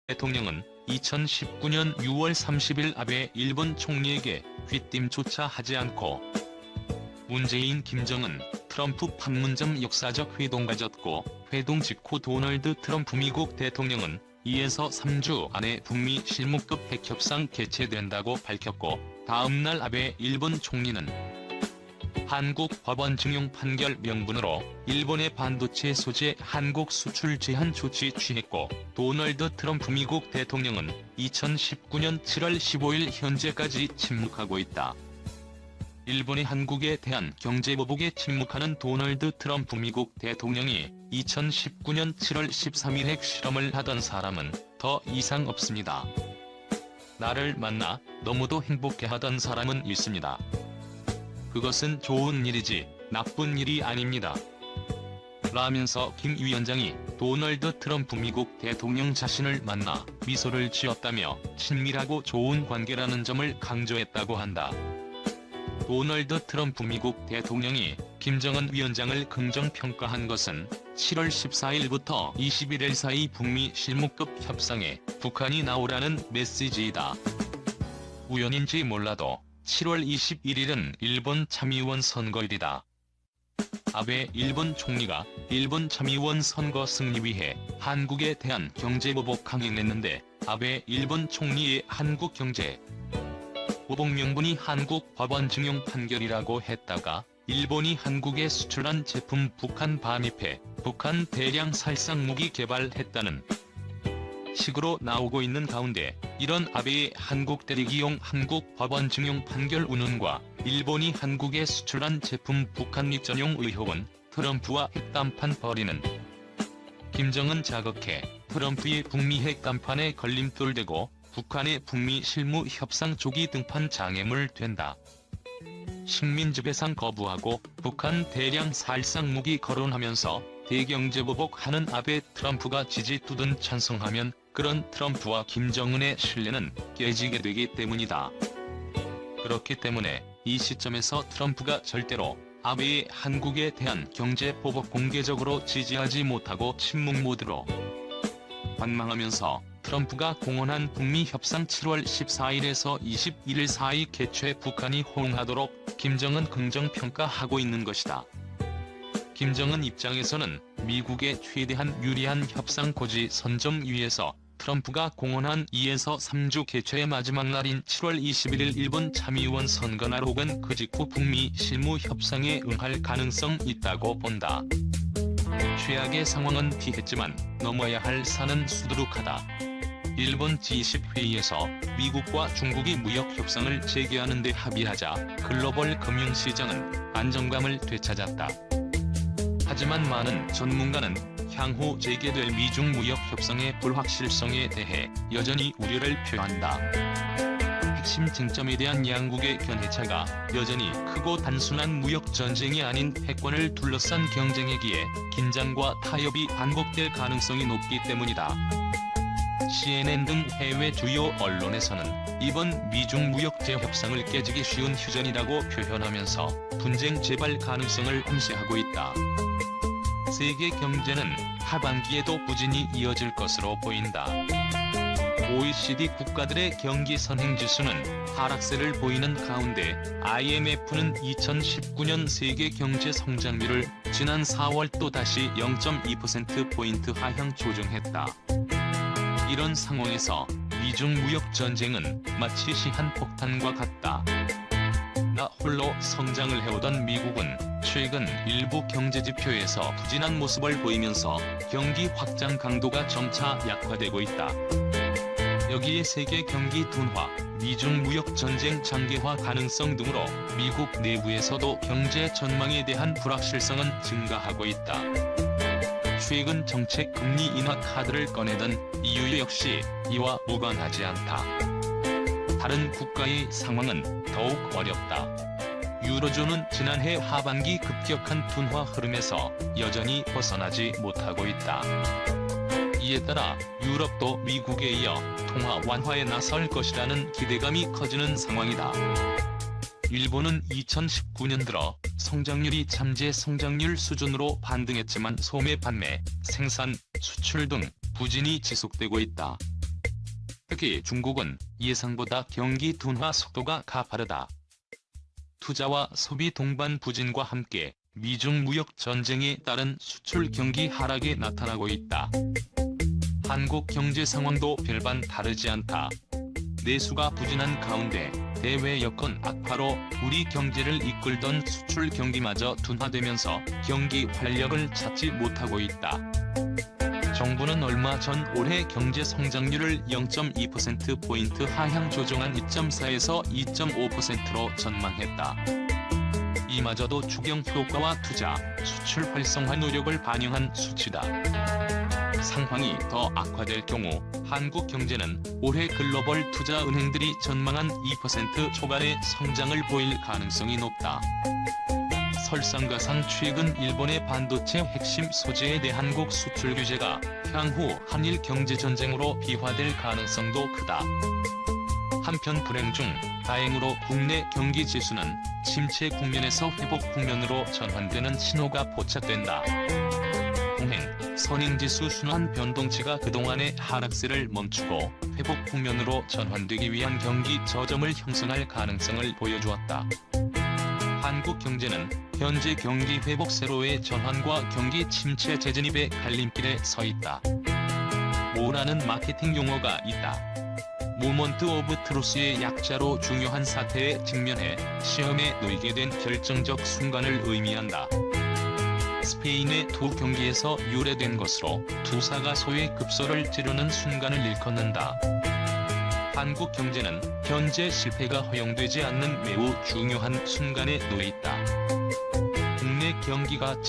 대통령은 2019년 6월 30일 아베 일본 총리에게 귀띔조차 하지 않고 문재인, 김정은, 트럼프 판문점 역사적 회동 가졌고, 회동 직후 도널드 트럼프 미국 대통령은 2에서 3주 안에 북미 실무급 핵협상 개최된다고 밝혔고, 다음날 아베 일본 총리는 한국 법원 증용 판결 명분으로 일본의 반도체 소재 한국 수출 제한 조치 취했고, 도널드 트럼프 미국 대통령은 2019년 7월 15일 현재까지 침묵하고 있다. 일본이 한국에 대한 경제보복에 침묵하는 도널드 트럼프 미국 대통령이 2019년 7월 13일 핵실험을 하던 사람은 더 이상 없습니다. 나를 만나 너무도 행복해하던 사람은 있습니다. 그것은 좋은 일이지 나쁜 일이 아닙니다. 라면서 김 위원장이 도널드 트럼프 미국 대통령 자신을 만나 미소를 지었다며 친밀하고 좋은 관계라는 점을 강조했다고 한다. 도널드 트럼프 미국 대통령이 김정은 위원장을 긍정평가한 것은 7월 14일부터 21일 사이 북미 실무급 협상에 북한이 나오라는 메시지이다. 우연인지 몰라도 7월 21일은 일본 참의원 선거일이다. 아베 일본 총리가 일본 참의원 선거 승리 위해 한국에 대한 경제보복 강행했는데, 아베 일본 총리의 한국 경제 보복 명분이 한국 법원 증용 판결이라고 했다가, 일본이 한국에 수출한 제품 북한 반입해 북한 대량 살상 무기 개발했다는 식으로 나오고 있는 가운데, 이런 아베의 한국 대리기용 한국 법원 증용 판결 운운과 일본이 한국에 수출한 제품 북한 립 전용 의혹은 트럼프와 핵담판 벌이는 김정은 자극해 트럼프의 북미 핵담판에 걸림돌 되고 북한의 북미 실무 협상 조기 등판 장애물 된다. 식민지배상 거부하고 북한 대량 살상 무기 거론하면서 대경제보복하는 아베 트럼프가 지지 또는 찬성하면 그런 트럼프와 김정은의 신뢰는 깨지게 되기 때문이다. 그렇기 때문에 이 시점에서 트럼프가 절대로 아베의 한국에 대한 경제보복 공개적으로 지지하지 못하고 침묵 모드로 관망하면서 트럼프가 공언한 북미 협상 7월 14일에서 21일 사이 개최 북한이 호응하도록 김정은 긍정평가하고 있는 것이다. 김정은 입장에서는 미국의 최대한 유리한 협상 고지 선점 위에서 트럼프가 공언한 2에서 3주 개최의 마지막 날인 7월 21일 일본 참의원 선거날 혹은 그 직후 북미 실무 협상에 응할 가능성 있다고 본다. 최악의 상황은 피했지만 넘어야 할 산은 수두룩하다. 일본 G20 회의에서 미국과 중국이 무역 협상을 재개하는 데 합의하자 글로벌 금융시장은 안정감을 되찾았다. 하지만 많은 전문가는 향후 재개될 미중 무역 협상의 불확실성에 대해 여전히 우려를 표한다. 핵심 쟁점에 대한 양국의 견해차가 여전히 크고 단순한 무역 전쟁이 아닌 패권을 둘러싼 경쟁이기에 긴장과 타협이 반복될 가능성이 높기 때문이다. CNN 등 해외 주요 언론에서는 이번 미중 무역 재협상을 깨지기 쉬운 휴전이라고 표현하면서 분쟁 재발 가능성을 암시하고 있다. 세계 경제는 하반기에도 부진이 이어질 것으로 보인다. OECD 국가들의 경기 선행지수는 하락세를 보이는 가운데 IMF는 2019년 세계 경제 성장률을 지난 4월 또다시 0.2%포인트 하향 조정했다. 이런 상황에서 미중 무역 전쟁은 마치 시한폭탄과 같다. 나 홀로 성장을 해오던 미국은 최근 일부 경제지표에서 부진한 모습을 보이면서 경기 확장 강도가 점차 약화되고 있다. 여기에 세계 경기 둔화, 미중 무역 전쟁 장기화 가능성 등으로 미국 내부에서도 경제 전망에 대한 불확실성은 증가하고 있다. 최근 정책 금리 인하 카드를 꺼내던 EU 역시 이와 무관하지 않다. 다른 국가의 상황은 더욱 어렵다. 유로존은 지난해 하반기 급격한 둔화 흐름에서 여전히 벗어나지 못하고 있다. 이에 따라 유럽도 미국에 이어 통화 완화에 나설 것이라는 기대감이 커지는 상황이다. 일본은 2019년 들어 성장률이 잠재 성장률 수준으로 반등했지만 소매 판매, 생산, 수출 등 부진이 지속되고 있다. 특히 중국은 예상보다 경기 둔화 속도가 가파르다. 투자와 소비 동반 부진과 함께 미중 무역 전쟁에 따른 수출 경기 하락이 나타나고 있다. 한국 경제 상황도 별반 다르지 않다. 내수가 부진한 가운데 대외 여건 악화로 우리 경제를 이끌던 수출 경기마저 둔화되면서 경기 활력을 찾지 못하고 있다. 정부는 얼마 전 올해 경제 성장률을 0.2%포인트 하향 조정한 2.4에서 2.5%로 전망했다. 이마저도 추경 효과와 투자, 수출 활성화 노력을 반영한 수치다. 상황이 더 악화될 경우 한국 경제는 올해 글로벌 투자은행들이 전망한 2% 초반의 성장을 보일 가능성이 높다. 설상가상 최근 일본의 반도체 핵심 소재에 대한 한국 수출 규제가 향후 한일 경제전쟁으로 비화될 가능성도 크다. 한편 불행 중 다행으로 국내 경기 지수는 침체 국면에서 회복 국면으로 전환되는 신호가 포착된다. 공행, 선행지수 순환 변동치가 그동안의 하락세를 멈추고 회복 국면으로 전환되기 위한 경기 저점을 형성할 가능성을 보여주었다. 한국 경제는 현재 경기 회복세로의 전환과 경기 침체 재진입의 갈림길에 서 있다. 뭐라는 마케팅 용어가 있다. 모먼트 오브 트루스의 약자로 중요한 사태에 직면해 시험에 놓이게 된 결정적 순간을 의미한다. 스페인의 두 경기에서 유래된 것으로 투사가 소의 급소를 찌르는 순간을 일컫는다. 한국 경제는 현재 실패가 허용되지 않는 매우 중요한 순간에 놓여 있다. 국내 경기가